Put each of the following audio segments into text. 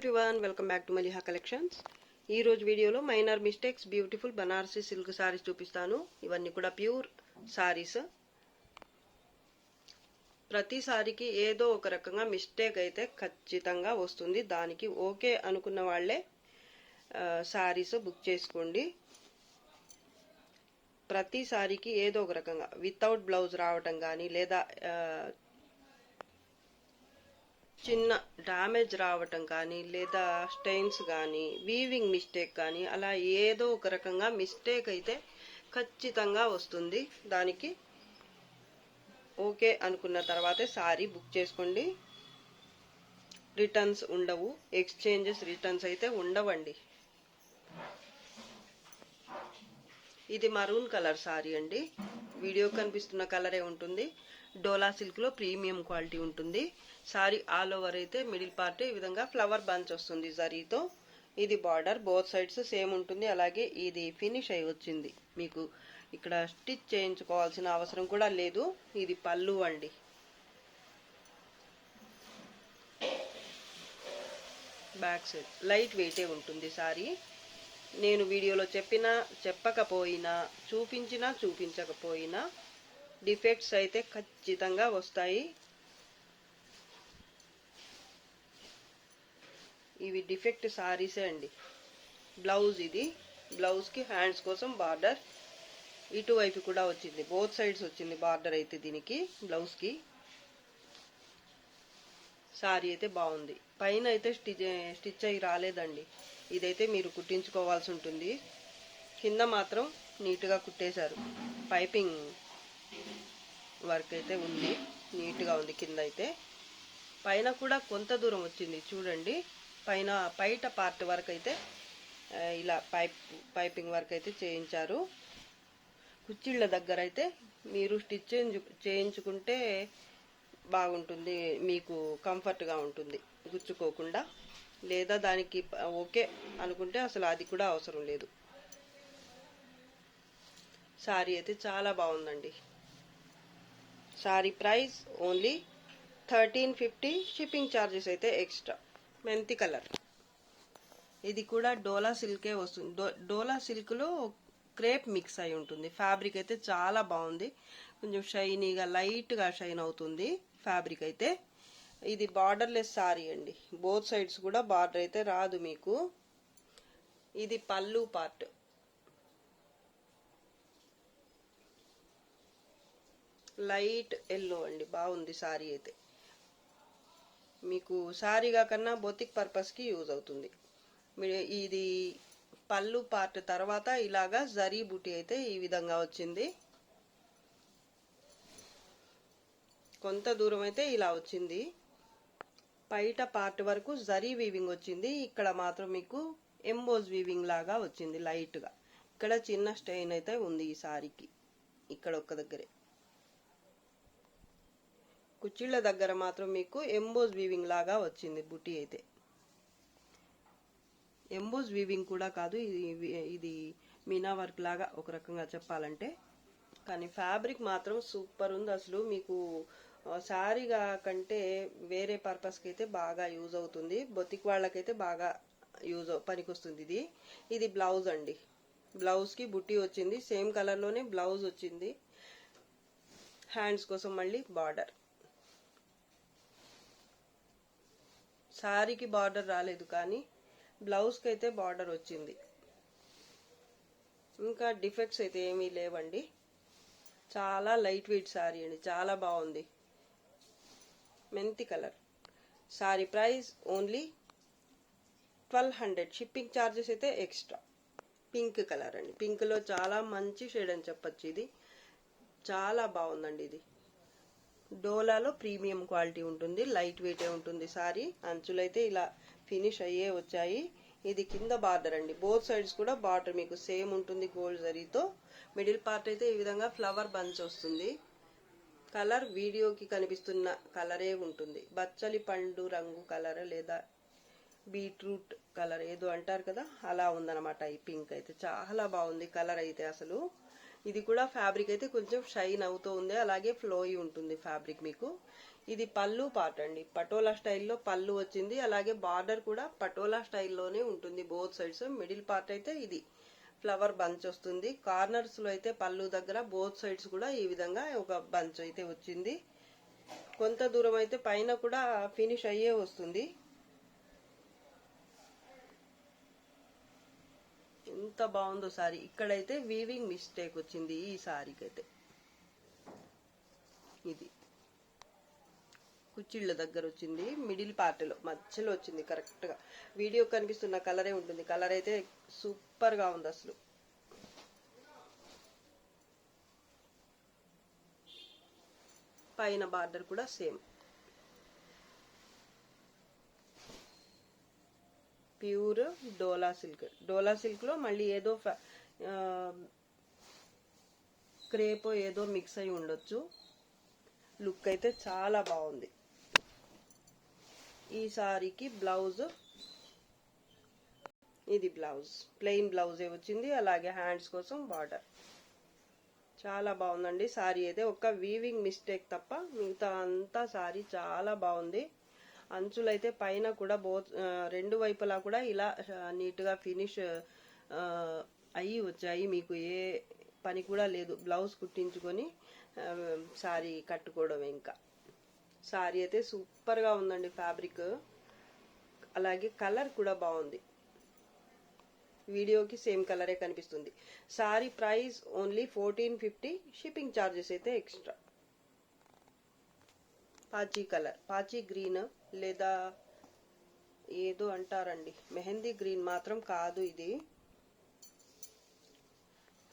Everyone, welcome back to Maliha collections. ఈ రోజు వీడియోలో minor mistakes beautiful Banarasi silk saris చూపిస్తాను. ఇవన్నీ కూడా ప్యూర్ సారీస్. ప్రతి సారీకి ఏదో ఒక రకంగా మిస్టేక్ అయితే ఖచ్చితంగా వస్తుంది. దానికి ఓకే అనుకున్న వాళ్ళే సారీస్ బుక్ చేసుకోండి. ప్రతి సారీకి ఏదో ఒక రకంగా వితౌట్ బ్లౌజ్ రావటం కానీ, లేదా చిన్న డ్యామేజ్ రావటం కానీ, లేదా స్టెయిన్స్ కానీ, వీవింగ్ మిస్టేక్ కానీ, అలా ఏదో ఒక రకంగా మిస్టేక్ అయితే ఖచ్చితంగా వస్తుంది. దానికి ఓకే అనుకున్న తర్వాతే సారీ బుక్ చేసుకోండి. రిటర్న్స్ ఉండవు, ఎక్స్చేంజెస్ రిటర్న్స్ అయితే ఉండవండి. ఇది మరూన్ కలర్ సారీ అండి. వీడియో కనిపిస్తున్న కలరే ఉంటుంది. డోలా సిల్క్ లో ప్రీమియం క్వాలిటీ ఉంటుంది. సారీ ఆల్ ఓవర్ అయితే మిడిల్ పార్ట్ ఈ విధంగా ఫ్లవర్ బంచ్ వస్తుంది జరీతో. ఇది బార్డర్ బోత్ సైడ్స్ సేమ్ ఉంటుంది. అలాగే ఇది ఫినిష్ అయి వచ్చింది. మీకు ఇక్కడ స్టిచ్ చేయించుకోవాల్సిన అవసరం కూడా లేదు. ఇది పళ్ళు అండి. బ్యాక్ సైడ్ లైట్ వెయిటే ఉంటుంది సారీ. నేను వీడియోలో చెప్పకపోయినా, చూపించకపోయినా డిఫెక్ట్స్ అయితే ఖచ్చితంగా వస్తాయి. ఇవి డిఫెక్ట్ సారీసే అండి. బ్లౌజ్ ఇది. బ్లౌజ్కి హ్యాండ్స్ కోసం బార్డర్ ఇటువైపు కూడా వచ్చింది. బోత్ సైడ్స్ వచ్చింది బార్డర్ అయితే దీనికి బ్లౌజ్కి. సారీ అయితే బాగుంది. పైన అయితే స్టిచ్ అయి రాలేదండి. ఇదైతే మీరు కుట్టించుకోవాల్సి ఉంటుంది. కింద మాత్రం నీట్గా కుట్టేశారు. పైపింగ్ వర్క్ అయితే ఉంది, నీట్గా ఉంది. కింద అయితే పైన కూడా కొంత దూరం వచ్చింది చూడండి. బయట పార్ట్ వరకు అయితే ఇలా పైపింగ్ వర్క్ అయితే చేయించారు. కుచ్చిళ్ళ దగ్గర అయితే మీరు స్టిచ్ చేయించుకుంటే బాగుంటుంది, మీకు కంఫర్ట్గా ఉంటుంది గుచ్చుకోకుండా. లేదా దానికి ఓకే అనుకుంటే అసలు అది కూడా అవసరం లేదు. సారీ అయితే చాలా బాగుందండి. Sorry price only 1350. Shipping charges అయితే ఎక్స్ట్రా. మెంతి కలర్. ఇది కూడా డోలా సిల్కే వస్తుంది. డోలా సిల్క్లో క్రేప్ మిక్స్ అయి ఉంటుంది. ఫ్యాబ్రిక్ అయితే చాలా బాగుంది. కొంచెం షైనీగా లైట్గా షైన్ అవుతుంది ఫ్యాబ్రిక్ అయితే. ఇది బార్డర్లెస్ సారీ అండి. బోత్ సైడ్స్ కూడా బార్డర్ అయితే రాదు మీకు. ఇది పళ్ళు పార్ట్. లైట్ ఎల్లో అండి. బాగుంది సారీ అయితే. మీకు సారీగా కన్నా బొతిక్ పర్పస్కి యూజ్ అవుతుంది. ఇది పళ్ళు పార్ట్ తర్వాత ఇలాగా జరీ బూటీ అయితే ఈ విధంగా వచ్చింది. కొంత దూరం అయితే ఇలా వచ్చింది. బయట పార్ట్ వరకు జరీ వీవింగ్ వచ్చింది. ఇక్కడ మాత్రం మీకు ఎంబోజ్ వీవింగ్ లాగా వచ్చింది లైట్గా. ఇక్కడ చిన్న స్టెయిన్ అయితే ఉంది ఈ సారీకి. ఇక్కడ ఒక్క దగ్గరే. కుచ్చిళ్ళ దగ్గర మాత్రం మీకు ఎంబోజ్ వీవింగ్ లాగా వచ్చింది బుటీ అయితే. ఎంబోజ్ వీవింగ్ కూడా కాదు, ఇది మీనా వర్క్ లాగా ఒక రకంగా చెప్పాలంటే. కానీ ఫ్యాబ్రిక్ మాత్రం సూపర్ ఉంది. అసలు మీకు శారీగా కంటే వేరే పర్పస్కి అయితే బాగా యూజ్ అవుతుంది. బొతిక్ వాళ్ళకైతే బాగా పనికొస్తుంది. ఇది బ్లౌజ్ అండి. బ్లౌజ్కి బుట్టి వచ్చింది. సేమ్ కలర్లోనే బ్లౌజ్ వచ్చింది. హ్యాండ్స్ కోసం మళ్ళీ బార్డర్. సారీకి బార్డర్ రాలేదు కానీ బ్లౌజ్కి అయితే బార్డర్ వచ్చింది. ఇంకా డిఫెక్ట్స్ అయితే ఏమీ లేవండి. చాలా లైట్ వెయిట్ సారీ అండి. చాలా బాగుంది. మెంతి colour. Sorry price only 1200. Shipping charges అయితే ఎక్స్ట్రా. పింక్ కలర్ అండి. పింక్లో చాలా మంచి షేడ్ అని చెప్పచ్చు. ఇది చాలా బాగుందండి. ఇది డోలాలో ప్రీమియం క్వాలిటీ ఉంటుంది. లైట్ వెయిటే ఉంటుంది సారీ. అంచులైతే ఇలా ఫినిష్ అయ్యే వచ్చాయి. ఇది కింద బార్డర్ అండి. బోత్ సైడ్స్ కూడా బార్డర్ మీకు సేమ్ ఉంటుంది గోల్డ్ జరీతో. మిడిల్ పార్ట్ అయితే ఈ విధంగా ఫ్లవర్ బంచ్ వస్తుంది. కలర్ వీడియోకి కనిపిస్తున్న కలరే ఉంటుంది. బచ్చలి పండు రంగు కలర్ లేదా బీట్రూట్ కలర్ ఏదో అంటారు కదా, అలా ఉందన్నమాట. ఈ పింక్ అయితే చాలా బాగుంది కలర్ అయితే. అసలు ఇది కూడా ఫ్యాబ్రిక్ అయితే కొంచెం షైన్ అవుతూ ఉంది, అలాగే ఫ్లోయి ఉంటుంది ఫ్యాబ్రిక్ మీకు. ఇది పళ్ళు పార్ట్ అండి, పటోలా స్టైల్లో పళ్ళు వచ్చింది, అలాగే బార్డర్ కూడా పటోలా స్టైల్లోనే ఉంటుంది బోత్ సైడ్స్. మిడిల్ పార్ట్ అయితే ఇది ఫ్లవర్ బంచ్ వస్తుంది, కార్నర్స్ లో అయితే పళ్ళు దగ్గర బోత్ సైడ్స్ కూడా ఈ విధంగా ఒక బంచ్ అయితే వచ్చింది. కొంత దూరం అయితే పైన కూడా ఫినిష్ అయ్యే వస్తుంది. ఎంత బాగుందో సారీ. ఇక్కడైతే వీవింగ్ మిస్టేక్ వచ్చింది ఈ సారీకి అయితే. ఇది కుచ్చిళ్ళ దగ్గర వచ్చింది, మిడిల్ పార్ట్ లో మధ్యలో వచ్చింది కరెక్ట్ గా. వీడియో కనిపిస్తున్న కలరే ఉంటుంది, కలర్ అయితే సూపర్ గా ఉంది అసలు. పైన బార్డర్ కూడా సేమ్ ప్యూర్ డోలా సిల్క్. డోలా సిల్క్ లో మళ్ళీ ఏదో క్రేపో ఏదో మిక్స్ అయి ఉండొచ్చు. లుక్ అయితే చాలా బాగుంది. ఈ సారీకి బ్లౌజ్, ఇది బ్లౌజ్ ప్లెయిన్ బ్లౌజే వచ్చింది, అలాగే హ్యాండ్స్ కోసం బార్డర్. చాలా బాగుందండి సారీ అయితే. ఒక్క వీవింగ్ మిస్టేక్ తప్ప మిగతా అంతా సారీ చాలా బాగుంది. అంచులైతే పైన కూడా రెండు వైపులా కూడా ఇలా నీట్ గా ఫినిష్ అయ్యి వచ్చాయి. మీకు ఏ పని కూడా లేదు, బ్లౌజ్ కుట్టించుకొని సారీ కట్టుకోవడం. ఇంకా సారీ అయితే సూపర్ గా ఉందండి ఫ్యాబ్రిక్, అలాగే కలర్ కూడా బాగుంది. వీడియోకి సేమ్ కలరే కనిపిస్తుంది. Sorry price only 1450, shipping charges అయితే ఎక్స్ట్రా. పాచీ కలర్, పాచీ గ్రీన్ లేదా ఏదో అంటారండి, మెహందీ గ్రీన్ మాత్రం కాదు ఇది.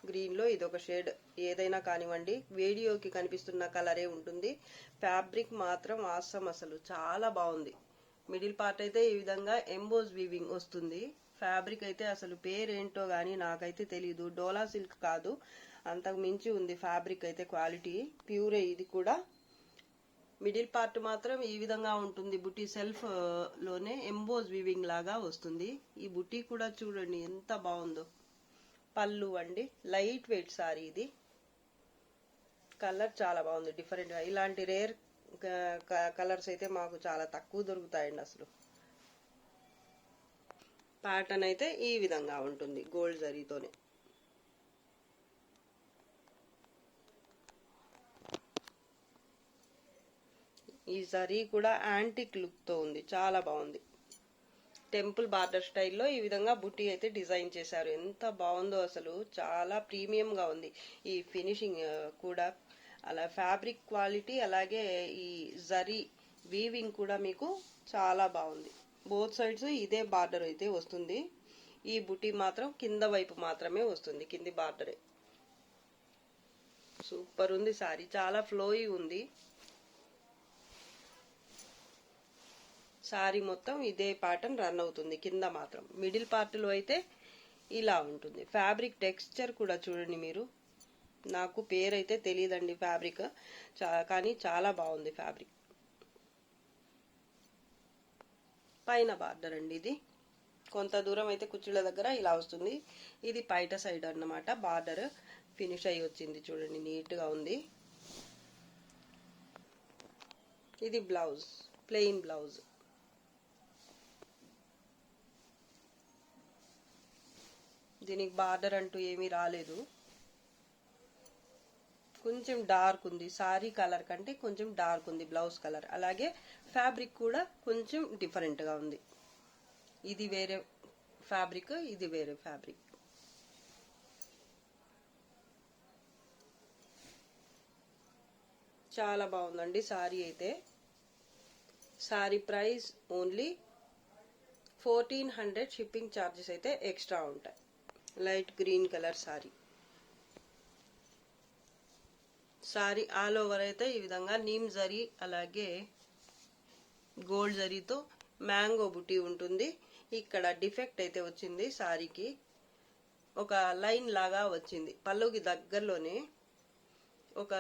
గ్రీన్ లో ఇది ఒక షేడ్, ఏదైనా కానివ్వండి వీడియోకి కనిపిస్తున్న కలరే ఉంటుంది. ఫ్యాబ్రిక్ మాత్రం ఆసమ్, అసలు చాలా బాగుంది. మిడిల్ పార్ట్ అయితే ఈ విధంగా ఎంబోజ్ వీవింగ్ వస్తుంది. ఫ్యాబ్రిక్ అయితే అసలు పేరేంటో గానీ నాకైతే తెలీదు. డోలా సిల్క్ కాదు, అంతకు మించి ఉంది ఫ్యాబ్రిక్ అయితే, క్వాలిటీ ప్యూరే. ఇది కూడా మిడిల్ పార్ట్ మాత్రం ఈ విధంగా ఉంటుంది, బుట్టి సెల్ఫ్ లోనే ఎంబోజ్ వీవింగ్ లాగా వస్తుంది. ఈ బుట్టి కూడా చూడండి ఎంత బాగుందో. పళ్ళు అండి, లైట్ వెయిట్ సారీ ఇది. కలర్ చాలా బాగుంది, డిఫరెంట్ గా. ఇలాంటి రేర్ కలర్స్ అయితే మాకు చాలా తక్కువ దొరుకుతాయండి అసలు. ప్యాటర్న్ అయితే ఈ విధంగా ఉంటుంది, గోల్డ్ జరీతోనే. ఈ జరీ కూడా యాంటిక్ లుక్ తో ఉంది, చాలా బాగుంది. టెంపుల్ బార్డర్ స్టైల్లో ఈ విధంగా బుట్టి అయితే డిజైన్ చేశారు. ఎంత బాగుందో అసలు, చాలా ప్రీమియం గా ఉంది. ఈ ఫినిషింగ్ కూడా అలా ఫ్యాబ్రిక్ క్వాలిటీ, అలాగే ఈ జరీ వీవింగ్ కూడా మీకు చాలా బాగుంది. బోత్ సైడ్స్ ఇదే బార్డర్ అయితే వస్తుంది. ఈ బుట్టి మాత్రం కింద వైపు మాత్రమే వస్తుంది, కింది బార్డరే. సూపర్ ఉంది సారీ, చాలా ఫ్లోయి ఉంది. సారీ మొత్తం ఇదే ప్యాటర్న్ రన్ అవుతుంది, కింద మాత్రం. మిడిల్ పార్ట్ లో అయితే ఇలా ఉంటుంది. ఫ్యాబ్రిక్ టెక్స్చర్ కూడా చూడండి మీరు. నాకు పేరైతే తెలియదండి ఫ్యాబ్రిక్, కానీ చాలా బాగుంది ఫ్యాబ్రిక్. పైన బార్డర్ అండి ఇది. కొంత దూరం అయితే కుర్చీల దగ్గర ఇలా వస్తుంది. ఇది పైట సైడ్ అన్నమాట. బార్డర్ ఫినిష్ అయ్యి వచ్చింది చూడండి, నీట్ గా ఉంది. ఇది బ్లౌజ్, ప్లెయిన్ బ్లౌజ్. దీనికి బార్డర్ అంటూ ఏమీ రాలేదు. కొంచెం డార్క్ ఉంది, సారీ కలర్ కంటే కొంచెం డార్క్ ఉంది బ్లౌజ్ కలర్. అలాగే ఫ్యాబ్రిక్ కూడా కొంచెం డిఫరెంట్ గా ఉంది. ఇది వేరే ఫ్యాబ్రిక్, ఇది వేరే ఫ్యాబ్రిక్. చాలా బాగుందండి సారీ అయితే. Sorry price only 1400, shipping charges అయితే ఎక్స్ట్రా ఉంటాయి. Light green colour sorry. Sorry all over అయితే ఈ విధంగా నీమ్ జరీ అలాగే గోల్డ్ జరీతో మ్యాంగో బుటీ ఉంటుంది. ఇక్కడ డిఫెక్ట్ అయితే వచ్చింది సారీకి, ఒక లైన్ లాగా వచ్చింది పళ్ళుకి దగ్గరలోనే, ఒక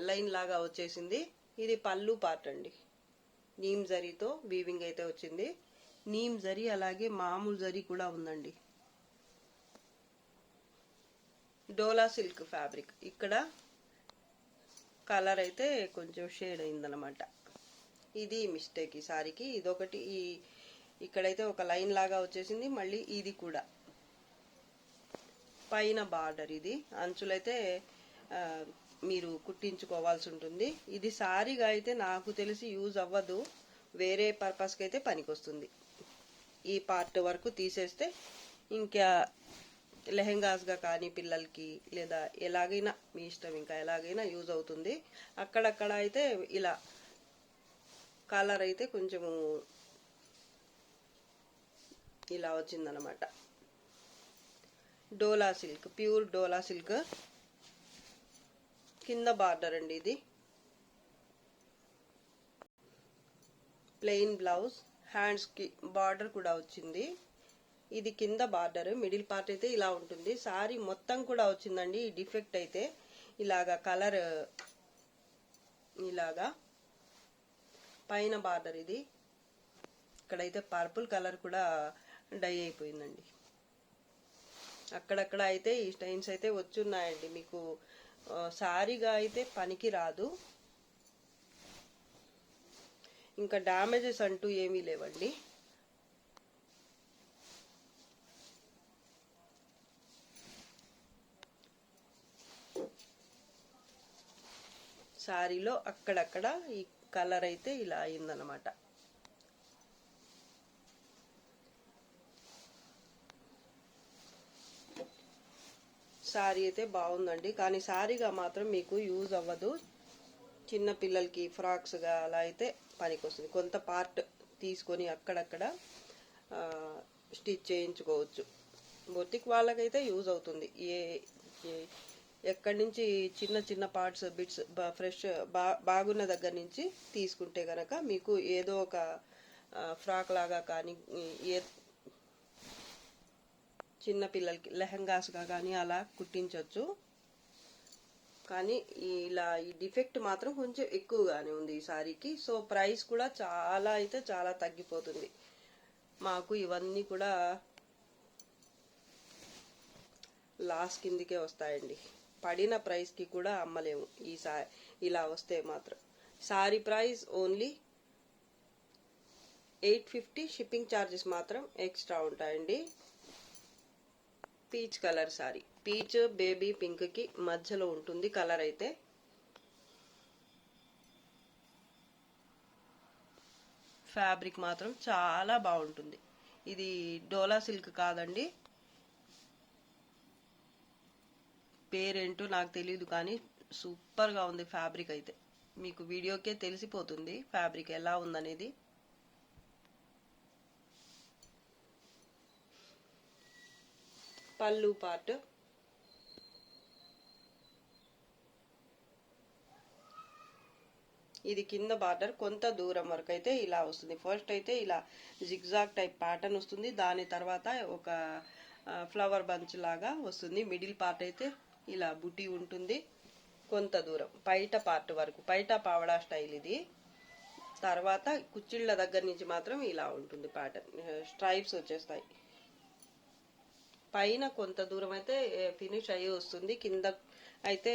లైన్ లాగా వచ్చేసింది. ఇది పళ్ళు పార్ట్ అండి. నీమ్ జరీతో వీవింగ్ అయితే వచ్చింది. నీమ్ జరీ అలాగే మామూలు జరీ కూడా ఉందండి. డోలా సిల్క్ ఫ్యాబ్రిక్. ఇక్కడ కలర్ అయితే కొంచెం షేడ్ అయిందనమాట. ఇది మిస్టేక్ ఈ సారీకి. ఇదొకటి ఇక్కడైతే ఒక లైన్ లాగా వచ్చేసింది. మళ్ళీ ఇది కూడా పైన బార్డర్. ఇది అంచులైతే మీరు కుట్టించుకోవాల్సి ఉంటుంది. ఇది సారీగా అయితే నాకు తెలిసి యూజ్ అవ్వదు, వేరే పర్పస్కి అయితే పనికొస్తుంది. ఈ పార్ట్ వరకు తీసేస్తే ఇంకా లెహెంగాస్గా కానీ పిల్లలకి లేదా ఎలాగైనా మీ ఇష్టం, ఇంకా ఎలాగైనా యూజ్ అవుతుంది. అక్కడక్కడ అయితే ఇలా కలర్ అయితే కొంచెము ఇలా వచ్చిందనమాట. డోలా సిల్క్, ప్యూర్ డోలా సిల్క్. కింద బార్డర్ అండి. ఇది ప్లెయిన్ బ్లౌజ్, హ్యాండ్స్ కి బార్డర్ కూడా వచ్చింది. ఇది కింద బార్డర్, మిడిల్ పార్ట్ అయితే ఇలా ఉంటుంది. సారీ మొత్తం కూడా వచ్చిందండి. ఈ డిఫెక్ట్ అయితే ఇలాగా కలర్ ఇలాగా పైన బార్డర్. ఇది ఇక్కడైతే పర్పుల్ కలర్ కూడా డై అయిపోయిందండి. అక్కడక్కడ అయితే ఈ స్టైన్స్ అయితే వచ్చున్నాయండి. మీకు సారీగా అయితే పనికి రాదు. ఇంకా డ్యామేజెస్ అంటూ ఏమీ లేవండి. సారీలో అక్కడక్కడ ఈ కలర్ అయితే ఇలా అయిందనమాట. సారీ అయితే బాగుందండి, కానీ సారీగా మాత్రం మీకు యూజ్ అవ్వదు. చిన్న పిల్లలకి ఫ్రాక్స్గా అలా అయితే పనికొస్తుంది. కొంత పార్ట్ తీసుకొని అక్కడక్కడ స్టిచ్ చేయించుకోవచ్చు. బొటిక్ వాళ్ళకైతే యూజ్ అవుతుంది. ఎక్కడి నుంచి చిన్న చిన్న పార్ట్స్ బిట్స్ ఫ్రెష్ బాగున్న దగ్గర నుంచి తీసుకుంటే గనక మీకు ఏదో ఒక ఫ్రాక్ లాగా కానీ చిన్న పిల్లలకి లెహంగాస్గా కానీ అలా కుట్టించవచ్చు. కానీ ఇలా ఈ డిఫెక్ట్ మాత్రం కొంచెం ఎక్కువగానే ఉంది ఈ సారీకి. సో ప్రైస్ కూడా చాలా అయితే చాలా తగ్గిపోతుంది. మాకు ఇవన్నీ కూడా లాస్ కిందికే వస్తాయండి. పడిన ప్రైస్కి కూడా అమ్మలేము ఇలా వస్తే మాత్రం. Sorry price only 850. Shipping charges మాత్రం ఎక్స్ట్రా ఉంటాయండి. Peach colour sorry, peach baby pink కి మధ్యలో ఉంటుంది కలర్ అయితే. ఫ్యాబ్రిక్ మాత్రం చాలా బాగుంటుంది. ఇది డోలా సిల్క్ కాదండి, పేరేంటో నాకు తెలియదు, కానీ సూపర్ గా ఉంది ఫ్యాబ్రిక్ అయితే. మీకు వీడియోకే తెలిసిపోతుంది ఫ్యాబ్రిక్ ఎలా ఉందనేది. పళ్ళు పార్ట్ ఇది కింద బార్డర్ కొంత దూరం వరకు అయితే ఇలా వస్తుంది. ఫస్ట్ అయితే ఇలా జిగ్జాగ్ టైప్ ప్యాటర్న్ వస్తుంది. దాని తర్వాత ఒక ఫ్లవర్ బంచ్ లాగా వస్తుంది. మిడిల్ పార్ట్ అయితే ఇలా బుటీ ఉంటుంది. కొంత దూరం పైట పార్ట్ వరకు, పైట పావడా స్టైల్ ఇది. తర్వాత కుచ్చిళ్ళ దగ్గర నుంచి మాత్రం ఇలా ఉంటుంది ప్యాటర్న్. స్ట్రైప్స్ వచ్చేస్తాయి. పైన కొంత దూరం అయితే ఫినిష్ అయ్యి వస్తుంది. కింద అయితే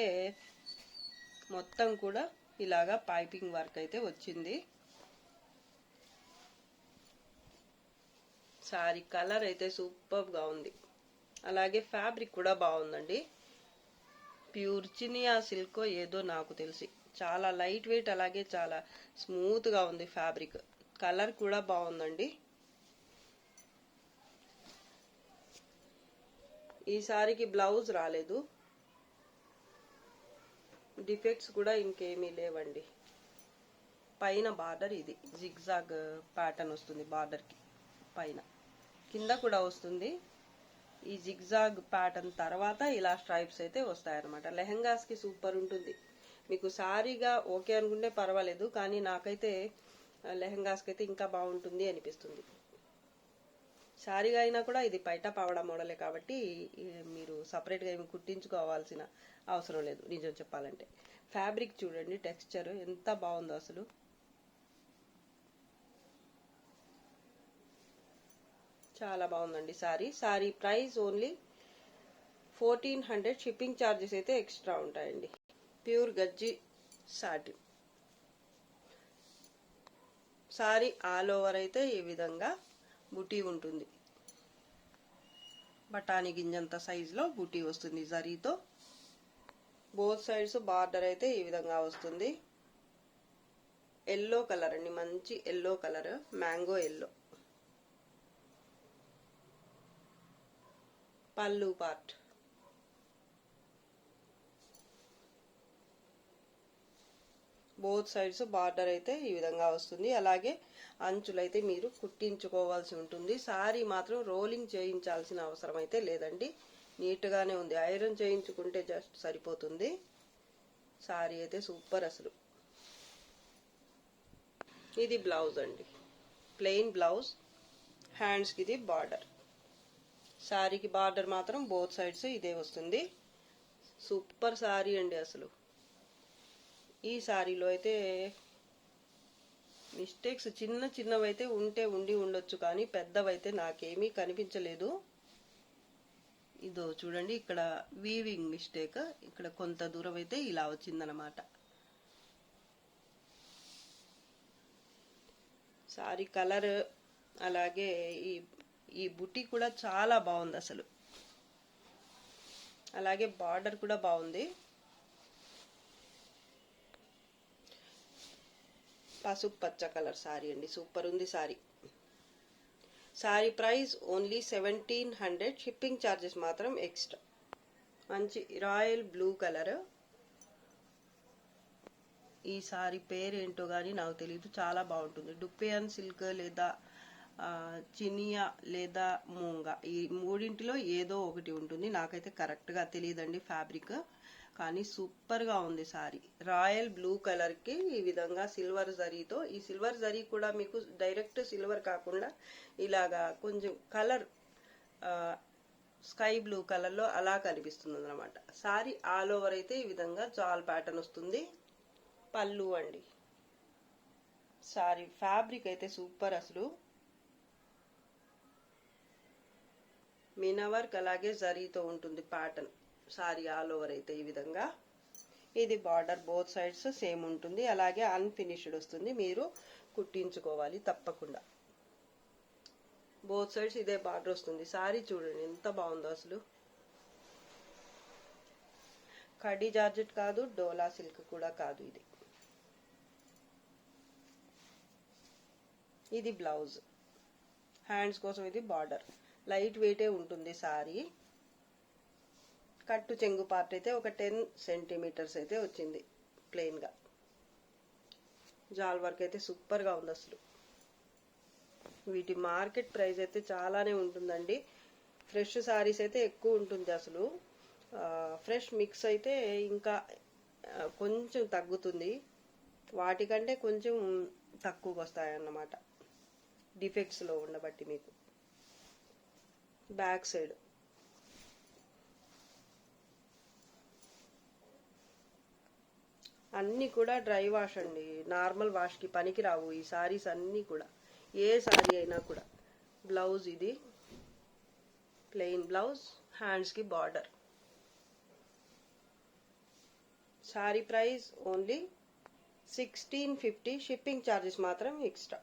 మొత్తం కూడా ఇలాగా పైపింగ్ వర్క్ అయితే వచ్చింది. సారీ కలర్ అయితే సూపర్ గా ఉంది. అలాగే ఫ్యాబ్రిక్ కూడా బాగుందండి. ప్యూర్ చినియా సిల్క్ ఏదో నాకు తెలిసి చాలా లైట్ వెయిట్, అలాగే చాలా స్మూత్ గా ఉంది ఫ్యాబ్రిక్. కలర్ కూడా బాగుందండి. ఈ సారీకి బ్లౌజ్ రాలేదు. డిఫెక్ట్స్ కూడా ఇంకేమీ లేవండి. పైన బార్డర్ ఇది జిగ్జాగ్ ప్యాటర్న్ వస్తుంది బార్డర్ కి పైన, కింద కూడా వస్తుంది. ఈ జిగ్జాగ్ ప్యాటర్న్ తర్వాత ఇలా స్ట్రైప్స్ అయితే వస్తాయన్నమాట. లెహంగాస్ కి సూపర్ ఉంటుంది. మీకు సారీగా ఓకే అనుకుంటే పర్వాలేదు, కానీ నాకైతే లెహంగాస్ కి అయితే ఇంకా బాగుంటుంది అనిపిస్తుంది. సారీగా అయినా కూడా ఇది పైట పావడా మోడలే కాబట్టి మీరు సపరేట్గా ఏమి కుట్టించుకోవాల్సిన అవసరం లేదు. నిజం చెప్పాలంటే ఫ్యాబ్రిక్ చూడండి, టెక్స్చర్ ఎంత బాగుందో అసలు. చాలా బాగుందండి sorry. Sorry price only 1400 shipping charges అయితే ఎక్స్ట్రా ఉంటాయండి. ప్యూర్ గజ్జి సాటిన్ సారీ ఆల్ ఓవర్ అయితే ఈ విధంగా బుటీ ఉంటుంది. బఠానీ గింజంత సైజులో బుటీ వస్తుంది జరీతో. బోత్ సైడ్స్ బార్డర్ అయితే ఈ విధంగా వస్తుంది. ఎల్లో కలర్ అండి, మంచి ఎల్లో కలర్, మ్యాంగో ఎల్లో. పళ్ళు పార్ట్ బోత్ సైడ్స్ బార్డర్ అయితే ఈ విధంగా వస్తుంది. అలాగే అంచులైతే మీరు కుట్టించుకోవాల్సి ఉంటుంది. సారీ మాత్రం రోలింగ్ చేయించాల్సిన అవసరం అయితే లేదండి, నీట్గానే ఉంది. ఐరన్ చేయించుకుంటే జస్ట్ సరిపోతుంది. సారీ అయితే సూపర్ అసలు. ఇది బ్లౌజ్ అండి, ప్లెయిన్ బ్లౌజ్. హ్యాండ్స్కి ఇది బార్డర్. సారీకి బార్డర్ మాత్రం బోత్ సైడ్స్ ఇదే వస్తుంది. సూపర్ సారీ అండి అసలు. ఈ సారీలో అయితే మిస్టేక్స్ చిన్న చిన్నవైతే ఉండి ఉండొచ్చు, కానీ పెద్దవైతే నాకేమీ కనిపించలేదు. ఇదో చూడండి, ఇక్కడ వీవింగ్ మిస్టేక్, ఇక్కడ కొంత దూరం అయితే ఇలా వచ్చిందనమాట. సారీ కలర్ అలాగే ఈ బుట్టి కూడా చాలా బాగుంది అసలు. అలాగే బార్డర్ కూడా బాగుంది. పసుపు పచ్చ కలర్ సారీ అండి, సూపర్ ఉంది sorry. Sorry price only 1700, shipping charges మాత్రం ఎక్స్ట్రా. మంచి రాయల్ బ్లూ కలర్. ఈ సారీ పేరేంటో కానీ నాకు తెలియదు, చాలా బాగుంటుంది. డుపియన్ సిల్క్ లేదా చినియా లేదా మూంగా, ఈ మూడింటిలో ఏదో ఒకటి ఉంటుంది. నాకైతే కరెక్ట్గా తెలియదండి ఫ్యాబ్రిక్, కానీ సూపర్గా ఉంది సారీ. రాయల్ బ్లూ కలర్కి ఈ విధంగా సిల్వర్ జరీతో, ఈ సిల్వర్ జరీ కూడా మీకు డైరెక్ట్ సిల్వర్ కాకుండా ఇలాగా కొంచెం కలర్ స్కై బ్లూ కలర్లో అలా కనిపిస్తుంది అన్నమాట. సారీ ఆల్ ఓవర్ అయితే ఈ విధంగా జాల్ ప్యాటర్న్ వస్తుంది. పళ్ళు అండి. సారీ ఫ్యాబ్రిక్ అయితే సూపర్ అసలు. మీనా వర్క్ అలాగే జరీతో ఉంటుంది ప్యాటర్న్. సారీ ఆల్ ఓవర్ అయితే ఈ విధంగా. ఇది బార్డర్ బోత్ సైడ్స్ సేమ్ ఉంటుంది. అలాగే అన్ఫినిష్డ్ వస్తుంది, మీరు కుట్టించుకోవాలి తప్పకుండా. బోత్ సైడ్స్ ఇదే బార్డర్ వస్తుంది. సారీ చూడండి ఎంత బాగుందో అసలు. కడ్డీ జార్జెట్ కాదు, డోలా సిల్క్ కూడా కాదు. ఇది బ్లౌజ్. హ్యాండ్స్ కోసం ఇది బార్డర్. లైట్ వెయిటే ఉంటుంది సారీ. కట్టు చెంగు పార్ట్ అయితే ఒక 10 సెంటీమీటర్స్ అయితే వచ్చింది ప్లెయిన్గా. జాల్ వర్క్ అయితే సూపర్గా ఉంది అసలు. వీటి మార్కెట్ ప్రైస్ అయితే చాలానే ఉంటుందండి. ఫ్రెష్ సారీస్ అయితే ఎక్కువ ఉంటుంది అసలు. ఫ్రెష్ మిక్స్ అయితే ఇంకా కొంచెం తగ్గుతుంది, వాటికంటే కొంచెం తక్కువగా వస్తాయన్నమాట, డిఫెక్ట్స్లో ఉండబట్టి. మీకు బ్యాక్ సైడ్ అన్నీ కూడా డ్రై వాష్ అండి, నార్మల్ వాష్కి పనికి రావు ఈ సారీస్ అన్నీ కూడా, ఏ సారీ అయినా కూడా. బ్లౌజ్ ఇది ప్లెయిన్ బ్లౌజ్, హ్యాండ్స్కి border. Sorry price only 1650, shipping charges మాత్రం ఎక్స్ట్రా.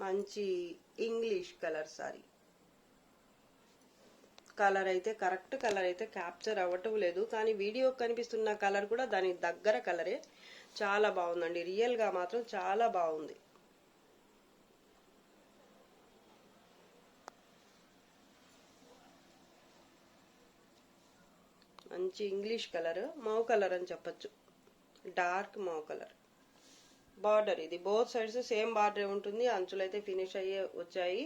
మంచి ఇంగ్లీష్ కలర్ సారీ. కలర్ అయితే కరెక్ట్ కలర్ అయితే క్యాప్చర్ అవ్వటం లేదు, కానీ వీడియో కనిపిస్తున్న కలర్ కూడా దాని దగ్గర కలరే. చాలా బాగుందండి, రియల్గా మాత్రం చాలా బాగుంది. మంచి ఇంగ్లీష్ కలర్, మౌ కలర్ అని చెప్పచ్చు, డార్క్ మౌ కలర్. బార్డర్ ఇది బోత్ సైడ్స్ సేమ్ బార్డర్ ఉంటుంది. అంచులైతే ఫినిష్ అయ్యే వచ్చాయి.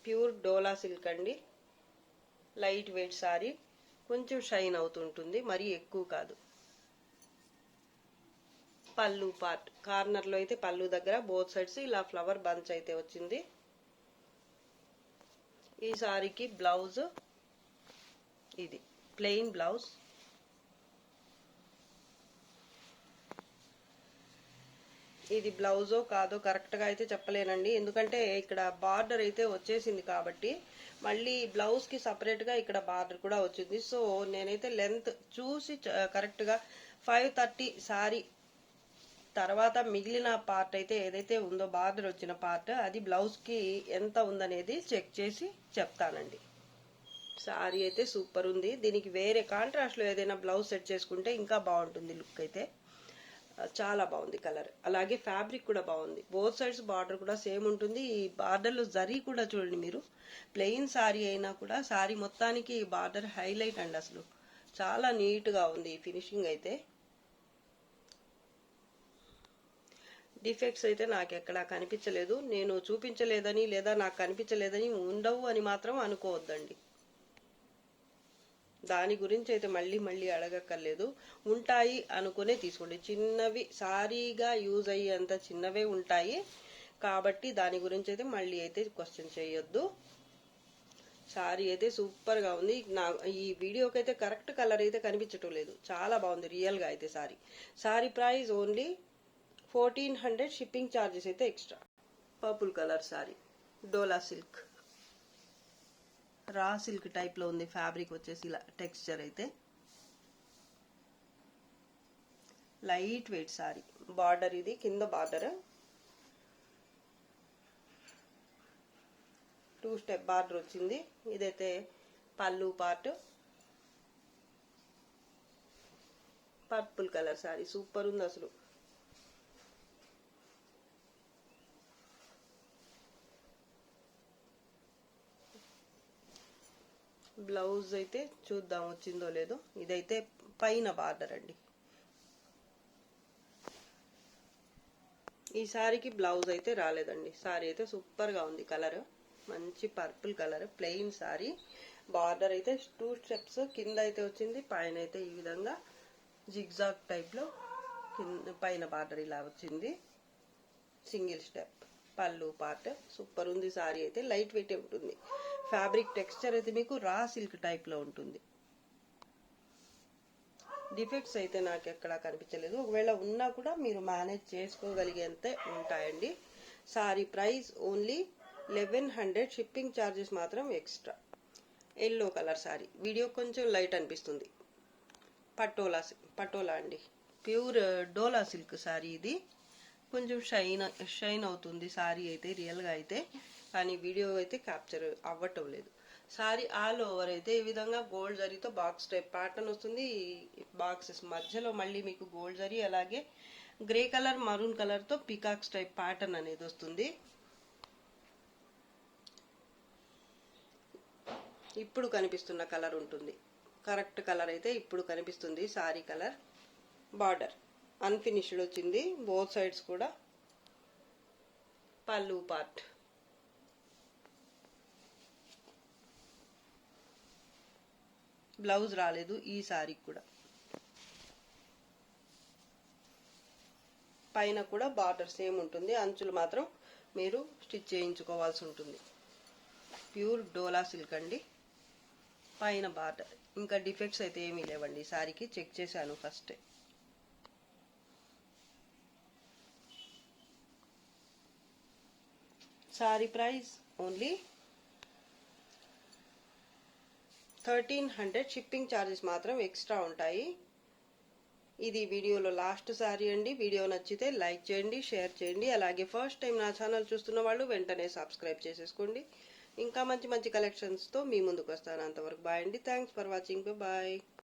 ప్యూర్ డోలా సిల్క్ అండి, లైట్ వెయిట్ సారీ, కొంచెం షైన్ అవుతుంటుంది, మరీ ఎక్కువ కాదు. పళ్ళు పార్ట్ కార్నర్లో అయితే పళ్ళు దగ్గర బోత్ సైడ్స్ ఇలా ఫ్లవర్ బంచ్ అయితే వచ్చింది. ఈ సారీకి బ్లౌజ్ ఇది ప్లెయిన్ బ్లౌజ్. ఇది బ్లౌజో కాదో కరెక్ట్గా అయితే చెప్పలేనండి, ఎందుకంటే ఇక్కడ బార్డర్ అయితే వచ్చేసింది కాబట్టి మళ్ళీ బ్లౌజ్కి సపరేట్గా ఇక్కడ బార్డర్ కూడా వచ్చింది. సో నేనైతే లెంత్ చూసి కరెక్ట్గా 530 సారీ తర్వాత మిగిలిన పార్ట్ అయితే ఏదైతే ఉందో బార్డర్ వచ్చిన పార్ట్ అది బ్లౌజ్కి ఎంత ఉందనేది చెక్ చేసి చెప్తానండి. సారీ అయితే సూపర్ ఉంది. దీనికి వేరే కాంట్రాస్ట్లో ఏదైనా బ్లౌజ్ సెట్ చేసుకుంటే ఇంకా బాగుంటుంది. లుక్ అయితే చాలా బాగుంది కలర్. అలాగే ఫ్యాబ్రిక్ కూడా బాగుంది. బోత్ సైడ్స్ బార్డర్ కూడా సేమ్ ఉంటుంది. ఈ బార్డర్లో జరీ కూడా చూడండి మీరు, ప్లెయిన్ సారీ అయినా కూడా సారీ మొత్తానికి బార్డర్ హైలైట్ అండి. అసలు చాలా నీట్గా ఉంది ఈ ఫినిషింగ్ అయితే. డిఫెక్ట్స్ అయితే నాకు ఎక్కడా కనిపించలేదు. నేను చూపించలేదని లేదా నాకు కనిపించలేదని ఉండవు అని మాత్రం అనుకోవద్దండి. దాని గురించి అయితే మళ్ళీ అడగక్కర్లేదు. ఉంటాయి అనుకునే తీసుకోండి. చిన్నవి సారీగా యూజ్ అయ్యేంత చిన్నవే ఉంటాయి కాబట్టి దాని గురించి అయితే మళ్ళీ అయితే క్వశ్చన్ చేయొద్దు. సారీ అయితే సూపర్గా ఉంది. ఈ వీడియోకి అయితే కరెక్ట్ కలర్ అయితే కనిపించటం లేదు. చాలా బాగుంది రియల్గా అయితే sorry. Sorry price only 1400. Shipping charges అయితే ఎక్స్ట్రా. పర్పుల్ కలర్ సారీ, డోలా సిల్క్, రా సిల్క్ టైప్లో ఉంది. ఫ్యాబ్రిక్ వచ్చేసి ఇలా టెక్స్చర్ అయితే లైట్ వెయిట్ సారీ. బార్డర్ ఇది కింద బార్డర్ 2 స్టెప్ బార్డర్ వచ్చింది. ఇదైతే పళ్ళు part. Purple colour sorry super ఉంది అసలు. బ్లౌజ్ అయితే చూద్దాం వచ్చిందో లేదో. ఇదైతే పైన బార్డర్ అండి. ఈ సారీకి బ్లౌజ్ అయితే రాలేదండి. సారీ అయితే సూపర్గా ఉంది. కలర్ మంచి purple colour, plain sorry. Border అయితే 2 స్టెప్స్ కింద అయితే వచ్చింది, పైన అయితే ఈ విధంగా జిగ్జాగ్ టైప్లో పైన బార్డర్ ఇలా వచ్చింది. Single step. పళ్ళు పార్ట్ సూపర్ ఉంది. సారీ అయితే లైట్ వెయిట్ ఉంటుంది. ఫ్యాబ్రిక్ టెక్స్చర్ అయితే మీకు రా సిల్క్ టైప్లో ఉంటుంది. డిఫెక్ట్స్ అయితే నాకు ఎక్కడా కనిపించలేదు. ఒకవేళ ఉన్నా కూడా మీరు మేనేజ్ చేసుకోగలిగేంత ఉంటాయండి. Sari price only 1100. Shipping charges మాత్రం extra. Yellow colour sari. Video కొంచెం లైట్ అనిపిస్తుంది. పటోలా అండి. ప్యూర్ డోలా సిల్క్ సారీ ఇది. కొంచెం షైన్ అవుతుంది సారీ అయితే రియల్గా అయితే, కానీ వీడియో అయితే క్యాప్చర్ అవ్వటం లేదు. సారీ ఆల్ ఓవర్ అయితే ఈ విధంగా గోల్డ్ జరీతో బాక్స్ టైప్ ప్యాటర్న్ వస్తుంది. బాక్సెస్ మధ్యలో మళ్ళీ మీకు గోల్డ్ జరీ, అలాగే గ్రే కలర్ మరూన్ కలర్తో పికాక్స్ టైప్ ప్యాటర్న్ అనేది వస్తుంది. ఇప్పుడు కనిపిస్తున్న కలర్ ఉంటుంది. కరెక్ట్ కలర్ అయితే ఇప్పుడు కనిపిస్తుంది. Sorry colour. బార్డర్ అన్ఫినిష్డ్ వచ్చింది బోత్ సైడ్స్ కూడా. పళ్ళు పార్ట్. బ్లౌజ్ రాలేదు ఈ సారీకి కూడా. పైన కూడా బార్డర్ సేమ్ ఉంటుంది, అంచులు మాత్రం మీరు స్టిచ్ చేయించుకోవాల్సి ఉంటుంది. ప్యూర్ డోలా సిల్క్ అండి. పైన బార్డర్. ఇంకా డిఫెక్ట్స్ అయితే ఏమీ లేవండి. సారీకి చెక్ చేశాను first. Sorry price only 1300. Shipping charges మాత్రం ఎక్స్ట్రా ఉంటాయి. ఇది వీడియోలో లాస్ట్ సారీ అండి. వీడియో నచ్చితే లైక్ చేయండి, షేర్ చేయండి. అలాగే ఫస్ట్ టైం నా ఛానల్ చూస్తున్న వాళ్ళు వెంటనే సబ్స్క్రైబ్ చేసేసుకోండి. ఇంకా మంచి కలెక్షన్స్తో మీ ముందుకు వస్తాను. అంతవరకు బాయ్ అండి. Thanks for watching. బాయ్.